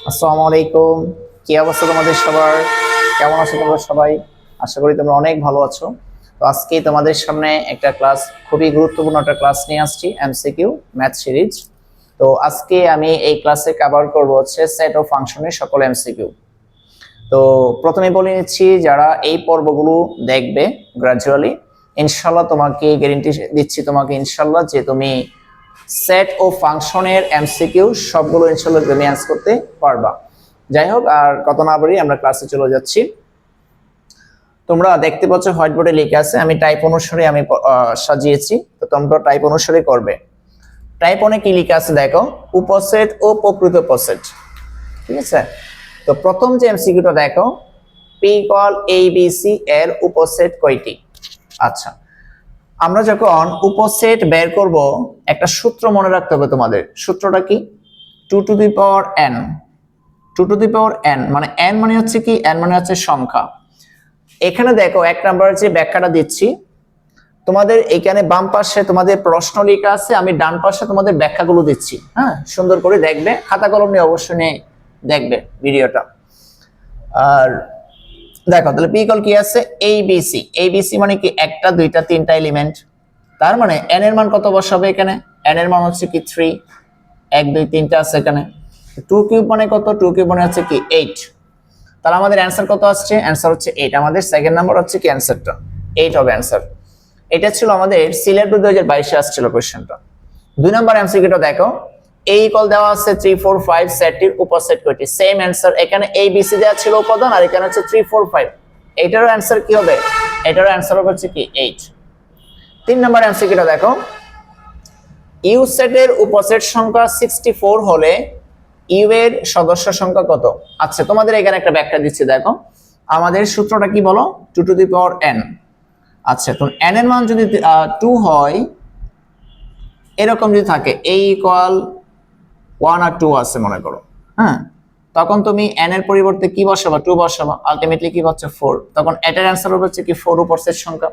আসসালামু আলাইকুম। কি অবস্থা তোমাদের সবার? কেমন আছো তোমরা সবাই? আশা করি তোমরা অনেক ভালো আছো। তো আজকে তোমাদের সামনে একটা ক্লাস, খুবই গুরুত্বপূর্ণ একটা ক্লাস নিয়ে আসছি, এমসিকিউ ম্যাথ সিরিজ। তো আজকে আমি এই ক্লাসে কভার করব হচ্ছে সেট অফ ফাংশনের সকল এমসিকিউ। তো প্রথমে বলে নিচ্ছি, যারা এই পর্বগুলো দেখবে গ্রাজুয়ালি, ইনশাল্লাহ তোমাকে গ্যারান্টি দিচ্ছি, তোমাকে ইনশাল্লাহ যে তুমি সেট ও ফাংশনের এমসিকিউ সবগুলো ইনশাআল্লাহ তুমি অ্যান্সার করতে পারবা। যাই হোক, আর কত না বলি, আমরা ক্লাসে চলে যাচ্ছি। তোমরা দেখতে পাচ্ছ হোয়াইট বোর্ডে লেখা আছে, আমি টাইপ অনুসারে আমি সাজিয়েছি, তো তোমরা টাইপ অনুসারে করবে। টাইপ অনেক কি লেখা আছে দেখো, উপসেট ও প্রকৃত উপসেট। ঠিক আছে, তো প্রথম যে এমসিকিউটা দেখো, P equal A B C এর উপসেট কয়টি? আচ্ছা, আমরা যখন উপসেট বের করব একটা সূত্র মনে রাখতে হবে তোমাদের। সূত্রটা কি? 2 to the power n। 2 to the power n মানে n মানে হচ্ছে কি? n মানে হচ্ছে সংখ্যা। এখানে দেখো এক নাম্বারের যে ব্যাখ্যাটা দিচ্ছি, তোমাদের এখানে বাম পাশে তোমাদের প্রশ্ন লেখা আছে, আমি ডান পাশে তোমাদের ব্যাখ্যাগুলো দিচ্ছি। হ্যাঁ, সুন্দর করে দেখবে, খাতা কলম নিয়ে অবশ্যই নিয়ে দেখবে ভিডিওটা। আর দেখো তাহলে পি ইকুয়াল কি আছে? এবিসি। এবিসি মানে কি? একটা, দুইটা, তিনটা এলিমেন্ট। তার মানে n এর মান কত বসাবে এখানে? n এর মান হচ্ছে কি 3, 1 2 3টা আছে এখানে। 2 কিউব মানে কত? 2 কিউব মানে হচ্ছে কি 8। তাহলে আমাদের অ্যানসার কত আসছে? অ্যানসার হচ্ছে 8। আমাদের সেকেন্ড নাম্বার হচ্ছে কি অ্যানসারটা 8 হবে অ্যানসার। এটা ছিল আমাদের সিলেট 2022 এ আসছিল কোশ্চেনটা। দুই নাম্বার এমসিকিউটা দেখো, a ইকুয়াল দেওয়া আছে 3 4 5, সেটটির উপসেট কয়টি? সেম অ্যানসার, এখানে a b c দেওয়া ছিল উপাদান, আর এখানে হচ্ছে 3 4 5। এটারও অ্যানসার কি হবে? এটারও অ্যানসার হবে হচ্ছে কি 8। তিন নাম্বার এমসিকিউটা দেখো, ইউ সেটের উপসেট সংখ্যা 64 হলে ইউ এর সদস্য সংখ্যা কত? আচ্ছা, তোমাদের এখানে একটা ব্যাখ্যা দিচ্ছি দেখো। আমাদের সূত্রটা কি বলো? 2 টু দি পাওয়ার n। আচ্ছা, তো n এর মান যদি 2 হয়, এরকম যদি থাকে a ইকুয়াল 1 আর 2 আছে মনে করো, হ্যাঁ, তখন তুমি n এর পরিবর্তে কি বসাবা? 2 বসাবা, আলটিমেটলি কি হচ্ছে 4। তখন এটার অ্যানসার হবে হচ্ছে কি 4 উপসেট সংখ্যা।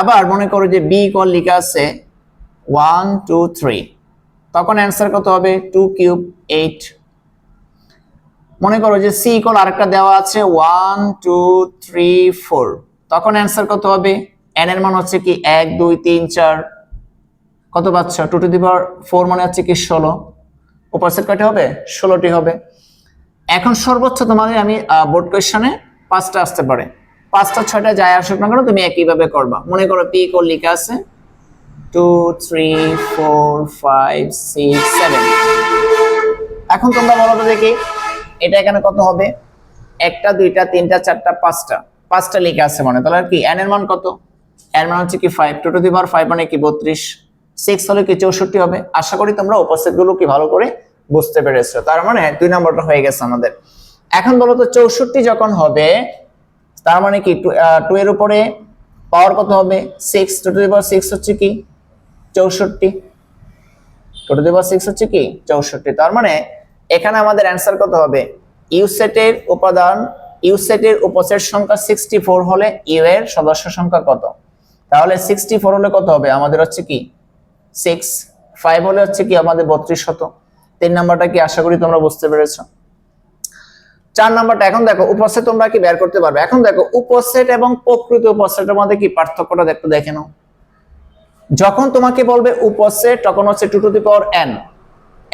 আবার মনে করো যে b ইকুয়াল লেখা আছে 1 2 3, তখন অ্যানসার কত হবে? 2 কিউব 8। মনে করো যে c ইকুয়াল আরেকটা দেওয়া আছে 1 2 3 4, তখন অ্যানসার কত হবে? n এর মান হচ্ছে কি 1 2 3 4, কত পাচ্ছ? 2 টু দি পাওয়ার 4 মানে হচ্ছে কি 16। উপসেট কয়টা হবে? 16টি হবে। এখন সর্বোচ্চ তোমাদের আমি বোর্ড কোশ্চেনে 5টা আসতে পারে, 5টা 6টা যায় আসুক না কেন, তুমি একইভাবে করবা। মনে করো পি ইকুয়াল লেখা আছে 2 3 4 5 6 7। এখন তোমরা বলো তো দেখি, এটা এখানে কত হবে? একটা, দুইটা, তিনটা, চারটা, পাঁচটা, 5টা লেখা আছে মানে, তাহলে কি n এর মান কত? n এর মান হচ্ছে কি 5। 2 টু দি পাওয়ার 5 মানে কি 32, 6 হলে কি 64 হবে। আশা করি তোমরা উপসেট গুলো কি ভালো করে বুঝতে পেরেছো। তার মানে 2 নম্বরটা হয়ে গেছে আমাদের। এখন বলো তো 64 যখন হবে, তার মানে কি 2 এর উপরে পাওয়ার কত হবে? 6। 2 টু দি পাওয়ার 6 হচ্ছে কি 64। 2 টু দি পাওয়ার 6 হচ্ছে কি 64। তার মানে এখানে আমাদের অ্যানসার কত হবে? ইউ সেটের উপাদান, ইউ সেটের উপসেট সংখ্যা 64 হলে ইউ এর সদস্য সংখ্যা কত? তাহলে 64 হলে কত হবে? আমাদের হচ্ছে কি 6। 5 হলে হচ্ছে কি আমাদের 32 হতো। 3 নাম্বারটা কি আশা করি তোমরা বুঝতে পেরেছো। 4 নাম্বারটা এখন দেখো, উপসেট তোমরা কি বের করতে পারবে? এখন দেখো উপসেট এবং প্রকৃত উপসেটের মধ্যে কি পার্থক্যটা একটু দেখে নাও। যখন তোমাকে বলবে উপসেট, তখন হচ্ছে 2 to the power n,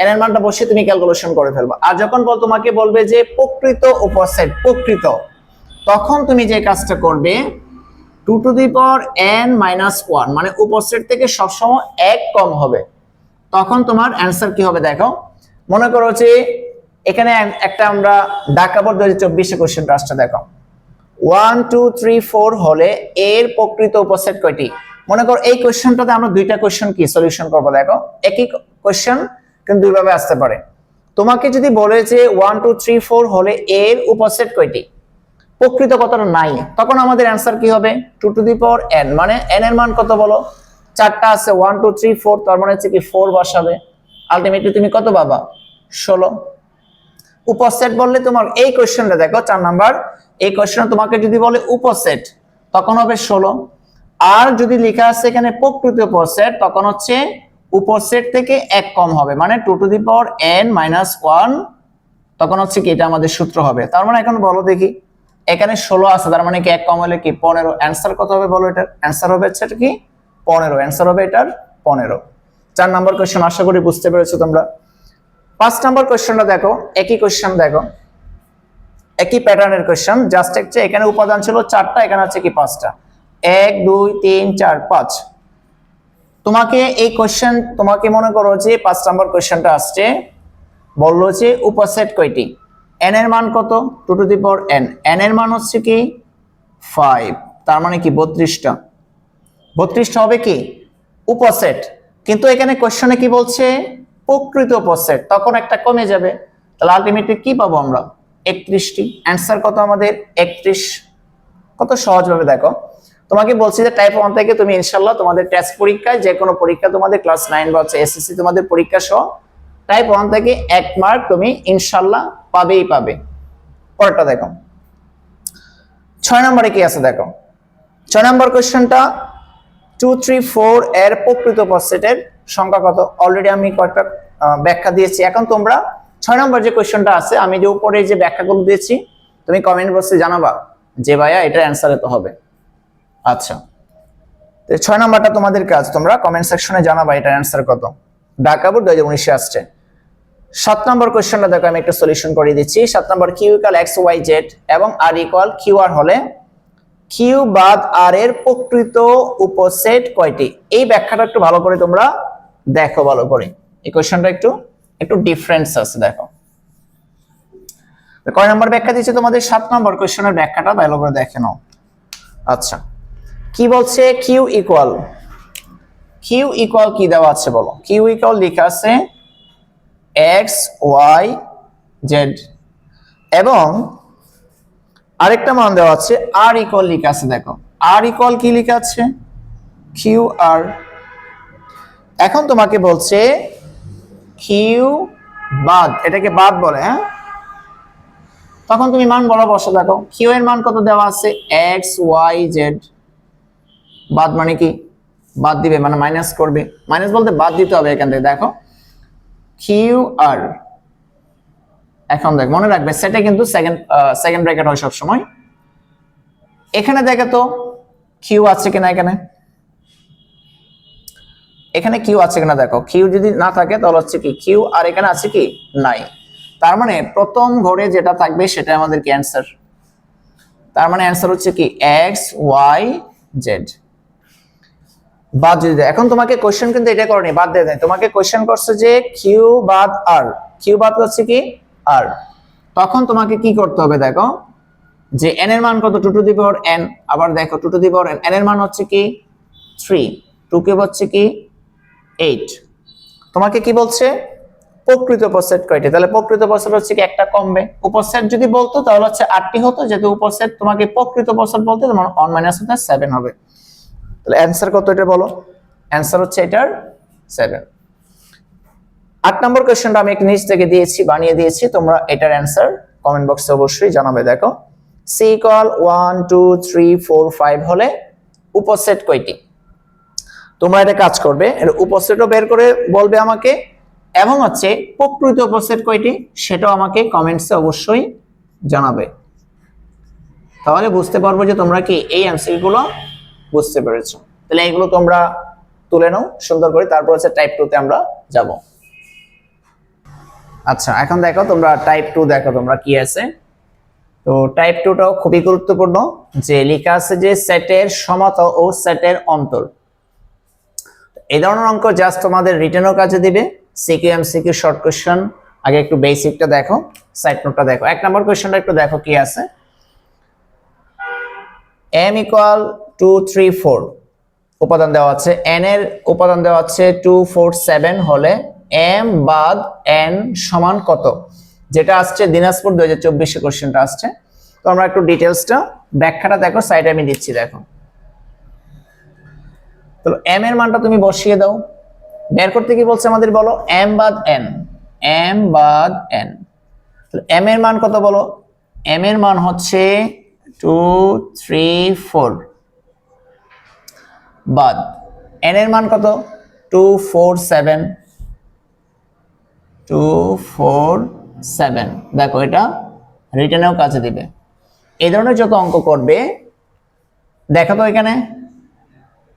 n এর মানটা বসিয়ে তুমি ক্যালকুলেশন করে ফেলবা। আর যখন তোমাকে বলবে যে প্রকৃত উপসেট, প্রকৃত, তখন তুমি যে কাজটা করবে 2 to the power n minus 1, মানে উপসেট থেকে সবসময় 1 কম হবে। তখন তোমার অ্যান্সার কি হবে দেখো। মনে করো যে এখানে একটা আমরা ঢাকা বোর্ড 2024 কোশ্চেনটা আসছে দেখো, 1 2 3 4 হলে এর প্রকৃত উপসেট কয়টি? মনে করো এই কোশ্চেনটাতে আমরা দুইটা কোশ্চেন কি সলিউশন করব দেখো, একই কোশ্চেন কিন্তু দুইভাবে আসতে পারে। তোমাকে যদি বলে যে 1 2 3 4 হলে এর উপসেট কয়টি, প্রকৃত কতটা নাই, তখন আমাদের অ্যান্সার কি হবে? 2 টু দি পাওয়ার n, মানে n এর মান কত বলো? 4টা আছে, 1 2 3 4, তার মানে হচ্ছে কি 4 বসাবে, আলটিমেটলি তুমি কত পাবা? 16। উপসেট বললে তোমার এই কোশ্চেনটা দেখো 4 নাম্বার, এই কোশ্চেনে তোমাকে যদি বলে উপসেট, তখন হবে 16। আর যদি লেখা আছে এখানে প্রকৃত উপসেট, তখন হচ্ছে উপসেট থেকে 1 কম হবে, মানে 2 to the power n minus 1 তখন হচ্ছে কি এটা আমাদের সূত্র হবে। তার মানে এখন বলো দেখি, এখানে 16 আছে, তার মানে কি এক কম হলে কি 15। অ্যান্সার কত হবে বলো? এটার অ্যান্সার হবে হচ্ছে কি 15। অ্যান্সার হবে এটার 15। 4 নম্বর কোশ্চেন আশা করি বুঝতে পেরেছো তোমরা। 5 নম্বর কোশ্চেনটা দেখো, একই কোশ্চেন দেখো, একই প্যাটার্নের কোশ্চেন, জাস্ট হচ্ছে এখানে উপাদান ছিল 4টা, এখানে হচ্ছে কি 5টা। 1 2 3 4 5। তোমাকে এই কোশ্চেন, তোমাকে মনে করো যে 5 নম্বর কোশ্চেনটা আসছে, বললো যে উপসেট কয়টি, n এর মান কত, 2 to the power n, n এর মান হচ্ছে কি 5, তার মানে কি 32টা। 32টা হবে কি উপসেট। কিন্তু এখানে কোশ্চেনে কি বলছে প্রকৃত উপসেট, তখন একটা কমে যাবে, তাহলে আলটিমেটলি কি পাবো আমরা 31টি। অ্যান্সার কত আমাদের 31। কত সহজভাবে দেখো, তোমাকে বলছি যে টাইপ 1 থেকে তুমি ইনশাআল্লাহ তোমাদের টেস্ট পরীক্ষায়, যে কোনো পরীক্ষা তোমাদের ক্লাস 9 বা এসএসসি তোমাদের পরীক্ষা সহ টাইপ 1 থেকে 1 মার্ক তুমি ইনশাআল্লাহ পাবেই পাবে। পরেরটা দেখো, 6 নম্বরে কি আছে দেখো। 6 নম্বর কোশ্চেনটা 2 3 4 এর প্রকৃত উপসেটের সংখ্যা কত, অলরেডি আমি কয়েকটা ব্যাখ্যা দিয়েছি। এখন তোমরা 6 নম্বর যে কোশ্চেনটা আছে, আমি যে উপরে যে ব্যাখ্যাগুলো দিয়েছি, তুমি কমেন্ট বক্সে জানাবা যে ভাইয়া এটার অ্যান্সার এত হবে। আচ্ছা, তো 6 নাম্বারটা তোমাদের কাজ, তোমরা কমেন্ট সেকশনে জানাবা এটার অ্যান্সার কত। ঢাকা বোর্ড 2019 আসছে। 7 নম্বর কোশ্চেনটা দেখো, আমি একটা সলিউশন করে দিচ্ছি। 7 নম্বর Q equal X Y Z এবং আর ইকুয়াল কিউ আর হলে কিউ বাদ আর এর প্রকৃত উপসেট কয়টি? এই ব্যাখ্যাটা একটু ভালো করে তোমরা দেখো, ভালো করে এই কোশ্চেনটা একটু ডিফারেন্স আছে দেখো। কয় নম্বর ব্যাখ্যা দিচ্ছে তোমাদের? 7 নম্বর কোশ্চেনের ব্যাখ্যাটা ভালো করে দেখে নাও। আচ্ছা, কি বলছে? কিউ ইকুয়াল কি দেওয়া আছে বলো? কিউ ইকুয়াল লেখা আছে এক্স ওয়াই জেড এবং আরেকটা মান দেওয়া আছে আর ইকুয়াল লেখা আছে দেখো। আর ইকুয়াল কি লেখা আছে? Q R. এখন তোমাকে বলছে কিউ বাদ, এটাকে বাদ বলে, হ্যাঁ? তখন তুমি মান বলা বসে দেখো, কিউ এর মান কত দেওয়া আছে? X Y Z. বাদ মানে কি? বাদ দিবে মানে মাইনাস করবে, মাইনাস বলতে বাদ দিতে হবে এখান থেকে। দেখো কিউ আর, এখন দেখ মনে রাখবে সেটা কিন্তু সেকেন্ড ব্র্যাকেট হয় সব সময়। এখানে দেখে তো কিউ আছে কিনা, এখানে কিউ আছে কিনা দেখো। কিউ যদি না থাকে তাহলে হচ্ছে কি কিউ আর এখানে আছে কি নাই, তার মানে প্রথম ঘরে যেটা থাকবে সেটা আমাদের কি অ্যান্সার। তার মানে অ্যান্সার হচ্ছে কি এক্স ওয়াই জেড। বাদ যদি, এখন তোমাকে কোশ্চেন কিন্তু এটা করেনি বাদ দিয়ে দেয়, তোমাকে কোশ্চেন করছে যে কিউ বাদ আর, কিউ বাদ হচ্ছে কি আর। তখন তোমাকে কি করতে হবে দেখো, যে n এর মান কত? 2 টু দি পাওয়ার n। আবার দেখো 2 to the power n, n এর মান হচ্ছে কি 3, 2 কিউব হচ্ছে কি 8। তোমাকে কি বলছে? প্রকৃত উপসেট কয়টি? তাহলে প্রকৃত উপসেট হচ্ছে কি একটা কমবে। উপসেট যদি বলতো তাহলে হচ্ছে 8টি হতো, যেহেতু উপসেট তোমাকে প্রকৃত উপসেট বলতে তোমার 1 মাইনাস 7 হবে। তাহলে অ্যান্সার কত এটা বলো? অ্যান্সার হচ্ছে এটার 7। 8 নম্বর কোশ্চেনটা আমি এক নিচ থেকে দিয়েছি, বানিয়ে দিয়েছি, তোমরা এটার অ্যান্সার কমেন্ট বক্সে অবশ্যই জানাবে। দেখো সি ইকুয়াল 1 2 3 4 5 হলে উপসেট কয়টি? তোমরা এটা কাজ করবে, এর উপসেটও বের করে বলবে আমাকে, এবং হচ্ছে প্রকৃত উপসেট কয়টি সেটাও আমাকে কমেন্টসে অবশ্যই জানাবে। তাহলে বুঝতে পারবো যে তোমরা কি এই এমসিকিউ গুলো বুঝতে পেরেছো। তাহলে এইগুলো তোমরা তুলে নাও সুন্দর করে, তারপর হচ্ছে টাইপ 2 তে আমরা যাব। আচ্ছা, এখন দেখো তোমরা টাইপ 2 দেখো তোমরা কি আছে। তো টাইপ 2টাও খুবই গুরুত্বপূর্ণ, যে লেখা আছে যে সেটের সমতা ও সেটের অন্তর। এই ধরনের অঙ্ক জাস্ট তোমাদের রিটেনও কাজে দিবে। সিকিউ এমসিকিউ শর্ট কোশ্চেন, আগে একটু বেসিকটা দেখো, সাইড নোটটা দেখো। 1 নম্বর কোশ্চেনটা একটু দেখো কি আছে। m ইকুয়াল 2 3 4 উপাদান দেওয়া আছে, n এর উপাদান দেওয়া আছে 2 4 7 হলে m বাদ n সমান কত? যেটা আসছে দিনাজপুর 2024 এর কোশ্চেনটা আসছে। তো আমরা একটু ডিটেইলসটা ব্যাখ্যাটা দেখো, সাইডে আমি দিচ্ছি দেখো। তো m এর মানটা তুমি বসিয়ে দাও। বের করতে কি বলছে আমাদের বলো? m বাদ n, m বাদ n। তাহলে m এর মান কত বলো? m এর মান হচ্ছে 2 3 4 বাদ n এর মান কত? 2 4 7, 2 4 7। দেখো এটা রিটেনেও কাজে দিবে। এই ধরনের যত অঙ্ক করবে দেখো তো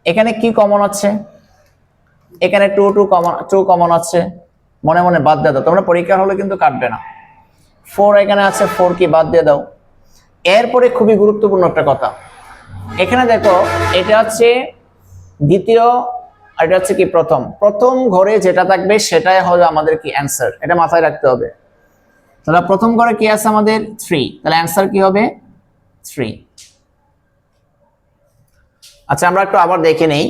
এখানে কি কমন আছে, এখানে 2 কমন আছে, মনে মনে বাদ দিয়ে দাও, তোমরা পরীক্ষা হলে কিন্তু কাটবে না। 4 এখানে আছে, 4 কি বাদ দিয়ে দাও। এরপরে খুবই গুরুত্বপূর্ণ একটা কথা, এখানে দেখো এটা হচ্ছে দ্বিতীয় আর এটা হচ্ছে কি প্রথম ঘরে যেটা থাকবে সেটাই হবে আমাদের কি অ্যান্সার, এটা মাথায় রাখতে হবে। তাহলে প্রথম ঘরে কি আছে আমাদের 3, তাহলে অ্যান্সার কি হবে 3। আচ্ছা আমরা একটু আবার দেখে নেই,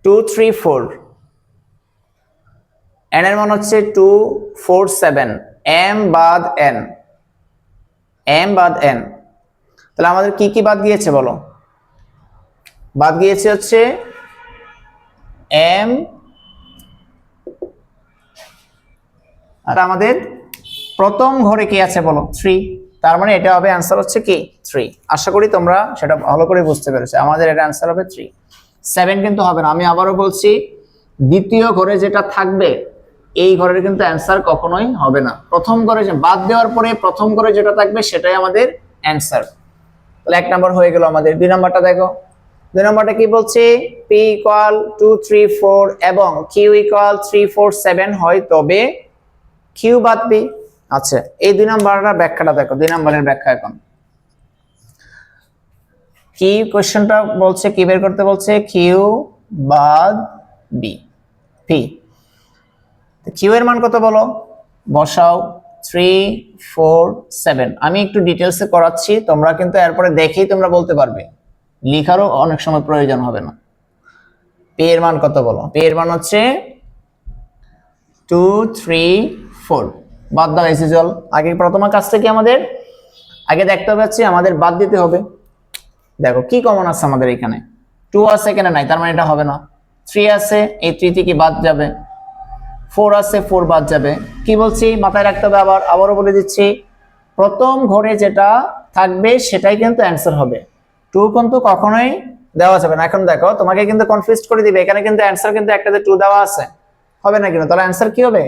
2 3 4, n এর মান হচ্ছে 2 4 7, m বাদ n, তাহলে আমাদের কি কি বাদ গিয়েছে বলো? বাদ গিয়েছে হচ্ছে m, আর আমাদের প্রথম ঘরে কি আছে বলো 3, তার মানে এটা হবে অ্যান্সার হচ্ছে কি 3। আশা করি তোমরা সেটা ভালো করে বুঝতে পেরেছো, আমাদের এটা অ্যান্সার হবে 3। 7 কিন্তু হবে না, আমি আবারও বলছি দ্বিতীয় ঘরে যেটা থাকবে এই ঘরের কিন্তু অ্যান্সার কখনোই হবে না। প্রথম ঘরে বাদ দেওয়ার পরে প্রথম ঘরে যেটা থাকবে সেটাই আমাদের অ্যান্সার। তাহলে 1 নাম্বার হয়ে গেল আমাদের। 2 নাম্বারটা দেখো, 2 নাম্বারটা কি বলছে, p = 2 3 4 এবং q = 3 4 7 হয় তবে q বাদ b। আচ্ছা এই 2 নাম্বারের ব্যাখ্যাটা দেখো, 2 নাম্বারের ব্যাখ্যা এখন কি কোশ্চেনটা বলছে, কি বের করতে বলছে, q বাদ b p। q এর মান কত বলো, বসাও 3 4 7। আমি একটু ডিটেইলসে করাচ্ছি, তোমরা কিন্তু এরপরে দেখেই তোমরা বলতে পারবে, লেখারও অনেক সময় প্রয়োজন হবে না। p এর মান কত বলো, p এর মান হচ্ছে 2 3 4, বাদ দাও এসে চল। আগে প্রথম কাজটা কি আমাদের আগে দেখতে হবে হচ্ছে আমাদের বাদ দিতে হবে। দেখো কি কমন আছে আমাদের, এখানে 2 আছে, এখানে নাই, তার মানে এটা হবে না। 3 আছে, এই 3 থেকে বাদ যাবে। 4 আছে, 4 বাদ যাবে। কি বলছি মাথায় রাখতে হবে, আবারও বলে দিচ্ছি, প্রথম ঘরে যেটা থাকবে সেটাই কিন্তু অ্যান্সার হবে। 2 কিন্তু কখনোই দেওয়া যাবে না। এখন দেখো তোমাকে কিন্তু কনফিউজ করে দিবে, এখানে কিন্তু অ্যান্সার কিন্তু একটাতে 2 দেওয়া আছে, হবে না কিন্তু, তাহলে অ্যান্সার কি হবে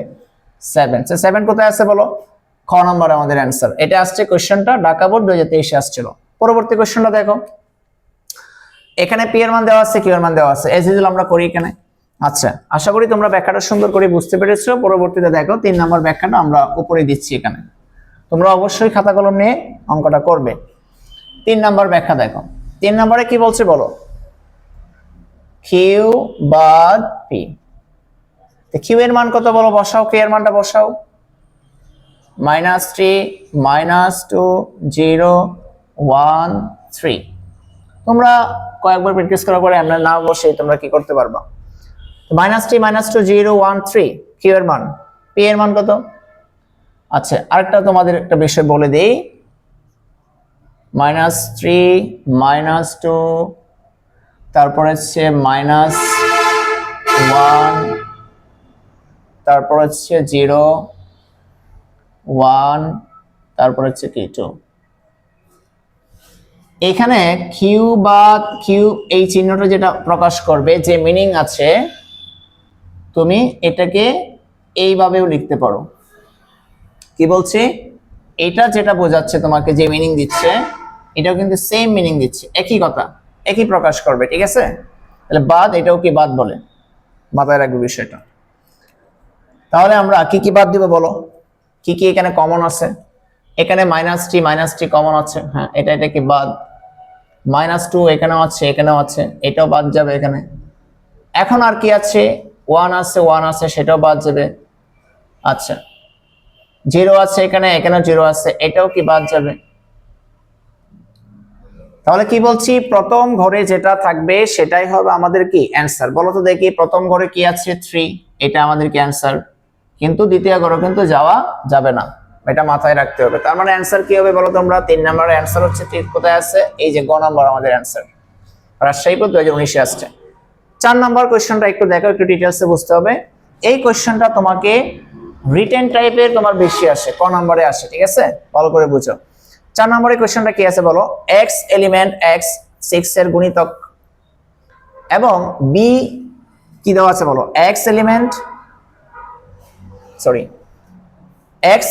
7। 7 কোথায় আছে বলো, খ নম্বর আমাদের অ্যান্সার। এটা আসছে কোশ্চেনটা ঢাকা বোর্ড 2023 এ আসছিল। পরবর্তী কোশ্চেনটা দেখো, এখানে p এর মান দেওয়া আছে, q এর মান দেওয়া আছে, এজ ইউজুয়াল আমরা করি এখানে। আচ্ছা আশা করি তোমরা ব্যাখ্যাটা সুন্দর করে বুঝতে পেরেছো। পরবর্তীতে দেখো 3 নম্বর ব্যাখ্যাটা আমরা উপরে দিচ্ছি এখানে, তোমরা অবশ্যই খাতা কলম নিয়ে অঙ্কটা করবে। 3 নম্বর ব্যাখ্যা দেখো, 3 নম্বরে কি বলছে বলো, q বাদ p। তো q এর মান কত বলো, বসাও, q এর মানটা বসাও, -3 -2 0 1 3। তোমরা কয়েকবার প্র্যাকটিস করার পরে আমরা না বসে তোমরা কি করতে পারবা। -3 -2 0 1 3 q এর মান, p এর মান কত। আচ্ছা আরেকটা তোমাদের একটা বিষয় বলে দেই, -3 -2 তারপর হচ্ছে -1 তারপর হচ্ছে 0 1 তারপর হচ্ছে কি 2। এখানে q বা q এই চিহ্নটা যেটা প্রকাশ করবে, যে মিনিং আছে, তুমি এটাকে এইভাবেও লিখতে পারো। কি বলছে, এটা যেটা বোঝাচ্ছে তোমাকে, যে মিনিং দিচ্ছে এটাও কিন্তু সেম মিনিং দিচ্ছে, একই কথা, একই প্রকাশ করবে, ঠিক আছে। তাহলে বাদ, এটাও কি বাদ বলে, মাথায় রাখবে বিষয়টা। তাহলে আমরা কি কি বাদ দিব বলো, কি কি এখানে কমন আছে। এখানে -3 কমন আছে, হ্যাঁ এটা কি বাদ। -2 এখানেও আছে, এখানেও আছে, এটাও বাদ যাবে এখানে। এখন আর কি আছে, 1 আছে, সেটাও বাদ যাবে। আচ্ছা 0 আছে এখানে, এখানেও 0 আছে, এটাও কি বাদ যাবে। তাহলে কি বলছি, প্রথম ঘরে যেটা থাকবে সেটাই হবে আমাদের কি অ্যান্সার। বলো তো দেখি, প্রথম ঘরে কি আছে 3, এটা আমাদের কি অ্যান্সার, কিন্তু দ্বিতীয় ঘরে কিন্তু যাওয়া যাবে না, এটা মাথায় রাখতে হবে। তার মানে অ্যান্সার কি হবে বলো তোমরা, 3 নম্বরের অ্যান্সার হচ্ছে ঠিক কোথায় আছে, এই যে গ নম্বর আমাদের অ্যান্সার, রাজশাহী বোর্ড 2019 এ আসছে। 4 নম্বর কোশ্চেনটা একটু দেখো, একটু ডিটেইলসে বুঝতে হবে। এই কোশ্চেনটা তোমাকে রিটেন টাইপের তোমার বেশি আসে, ক নম্বরে আসে, ঠিক আছে, ভালো করে বুঝো। 4 নম্বরের কোশ্চেনটা কি আছে বলো, x এলিমেন্ট x 6 এর গুণিতক এবং b কি দেওয়া আছে বলো, x element x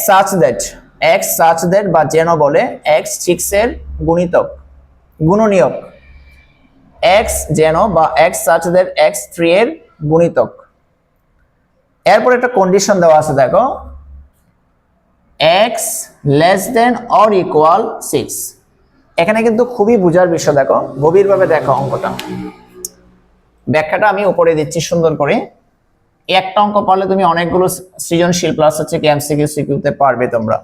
such that বা যেন বলে x 6 এর গুণিতক গুণনীয়ক, x যেন বা x such that x 3 এর গুণিতক। এরপর একটা কন্ডিশন দেওয়া আছে দেখো, x less than or equal 6। এখানে কিন্তু খুবই বোঝার বিষয়, দেখো গভীরভাবে দেখো অঙ্কটা, ব্যাখ্যাটা আমি উপরে দিচ্ছি সুন্দর করে। একটা অঙ্ক পারলে তুমি অনেকগুলো সৃজনশীল প্লাস হচ্ছে কি এমসিকিউ সিকিউতে পারবে তোমরা।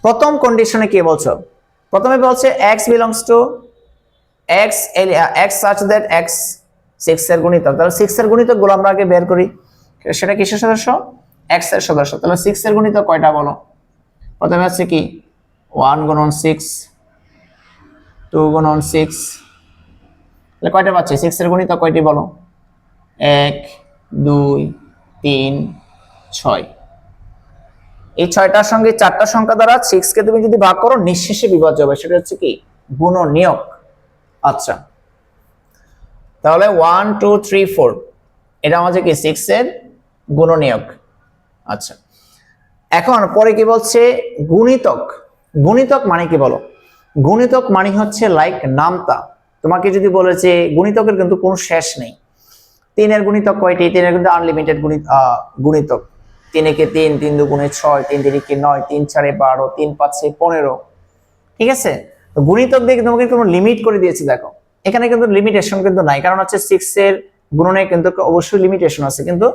প্রথম কন্ডিশনে কি বলছো, প্রথমে বলছে x belongs to x such that x 6 এর গুণিতক। তাহলে 6 এর গুণিতক গুলো আমরা আগে বের করি, সেটা কিসের সদস্য, x এর সদস্য। তাহলে 6 এর গুণিতক কয়টা বলো, প্রথমে আছে কি 1 গুণন 6, 2 গুণন 6, তাহলে কয়টা পাচ্ছি, 6 এর গুণিতক কয়টি বলো, 1 2 3 6। এই 6টার সঙ্গে 4টা সংখ্যা দ্বারা 6 কে তুমি যদি ভাগ করো নিঃশেষে বিভাজ্য হবে, সেটা হচ্ছে কি গুণনীয়ক। আচ্ছা, তাহলে 1 2 3 4 এটা আমাদের কি 6 এর গুণনীয়ক। আচ্ছা, এখন পরে কি বলছে গুণিতক। গুণিতক মানে কি বলো, গুণিতক মানে হচ্ছে লাইক নামতা। তোমাকে যদি বলেছে গুণিতকের কিন্তু কোনো শেষ নেই, 3 এর গুণিতক কয়টি, 3 এর কিন্তু আনলিমিটেড গুণিতক, 3 একে 3, 3 দুগুণে 6, 3 তিরিকে 9, 3 চারে 12, 3 পাঁচে 15। ঠিক আছে, গুণিতক দিয়ে তোমাকে কোনো লিমিট করে দিয়েছে। দেখো এখানে কিন্তু লিমিটেশন কিন্তু নাই, কারণ হচ্ছে 6 এর গুণনে কিন্তু অবশ্যই লিমিটেশন আছে, কিন্তু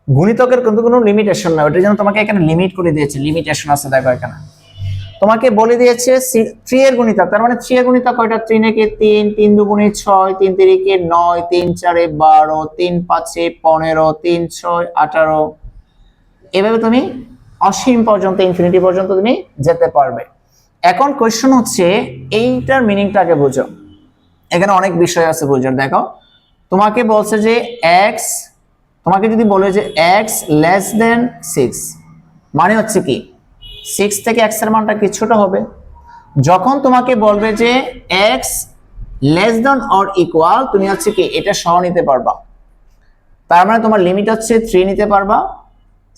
গুণিতকের কিন্তু কোনো লিমিটেশন নাই। ওটার জন্য তোমাকে এখানে লিমিট করে দিয়েছে, লিমিটেশন আছে। দেখো এখানে তোমাকে বলে দিয়েছে 3 এর গুণিতক, তার মানে 3 এর গুণিতক কয়টা, 3 একে 3, 3 দুগুণে 6, 3 তিরিকে 9, 3 চারে 12, 3 পাঁচে 15, 3 6 18। এভাবে তুমি অসীম পর্যন্ত, ইনফিনিটি পর্যন্ত তুমি যেতে পারবে। এখন কোশ্চেন হচ্ছে এইটার মিনিংটাকে বুঝো, এখানে অনেক বিষয় আছে বুঝার। দেখো তোমাকে বলছে যে x, তোমাকে যদি বলে যে x less than 6 মানে হচ্ছে কি 6 থেকে x এর মানটা কি ছোট হবে। যখন তোমাকে বলবে যে x less than or equal, তুমি হচ্ছে কি এটা সহ নিতে পারবা, তার মানে তোমার লিমিট হচ্ছে 3 নিতে পারবা,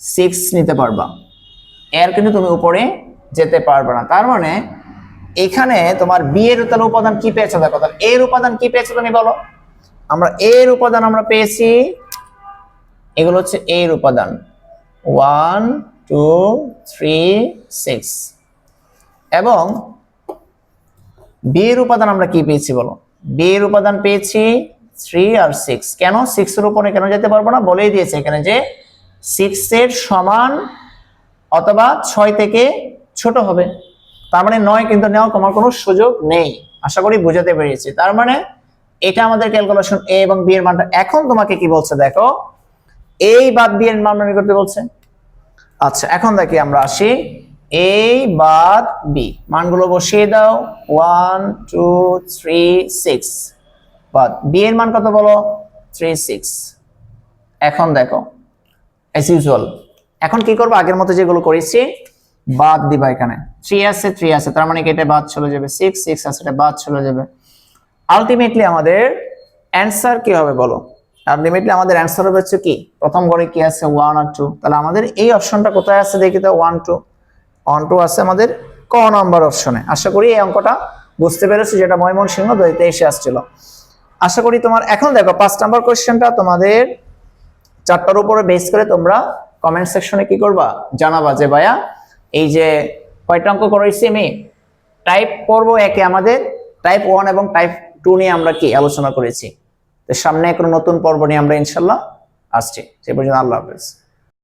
6 নিতে পারবা, এর কিন্তু তুমি উপরে যেতে পারবে না। তার মানে এখানে তোমার বি এর তাহলে উপাদান কি পেয়েছো, দেখো তাহলে এর উপাদান কি পেয়েছো তুমি বলো। আমরা এর উপাদান আমরা পেয়েছি, এগুলো হচ্ছে এর উপাদান 1 2 3 6, এবং বি এর উপাদান আমরা কি পেয়েছি বলো, বি এর উপাদান পেয়েছি 3 আর 6। কেন 6 এর উপরে কেন যেতে পারবো না, বলেই দিয়েছে এখানে যে 6 এর সমান অথবা 6 থেকে ছোট হবে, তার মানে 9 কিন্তু নেওয়া তোমার কোনো সুযোগ নেই। আশা করি বুঝাতে পেরেছি। তার মানে এটা আমাদের ক্যালকুলেশন এ এবং বি এর মানটা। এখন তোমাকে কি বলছে দেখো, এই বাদ বি এর মান বের করতে বলছে। আচ্ছা, এখন দেখি আমরা আসি, এ বাদ বি মানগুলো বসিয়ে দাও, 1 2 3 6, বাদ বি এর মান কত বলো 3 6। এখন দেখো অ্যাজ ইউজুয়াল এখন কি করবো, আগের মতো যেগুলো করেছি বাদ দিবা। এখানে 3 আছে 3 আছে, তার মানে কি এটা বাদ চলে যাবে, 6 6 আছে এটা বাদ চলে যাবে। আলটিমেটলি আমাদের অ্যানসার কি হবে বলো, আলটিমেটলি আমাদের অ্যানসার হবে হচ্ছে কি, প্রথম ঘরে কি আছে 1 আর 2, তাহলে আমাদের এই অপশনটা কোথায় আছে দেখি তো, 1 2 আছে আমাদের ক নাম্বার অপশনে। আশা করি এই অঙ্কটা বুঝতে পেরেছো, যেটা ময়মনসিংহ 2023 আসছিল। আশা করি তোমার এখন দেখো 5 নাম্বার কোশ্চেনটা তোমাদের 4টার উপরে বেস করে তোমরা কমেন্ট সেকশনে কি করবা জানাবা যে ভাইয়া এই যে কয়টা অঙ্ক করেছি আমি। টাইপ পর্ব একে আমাদের টাইপ 1 এবং টাইপ 2 নিয়ে আমরা কি আলোচনা করেছি, তো সামনে কোনো নতুন পর্ব নিয়ে আমরা ইনশাআল্লাহ আসছি। সে পর্যন্ত আল্লাহ হাফেজ।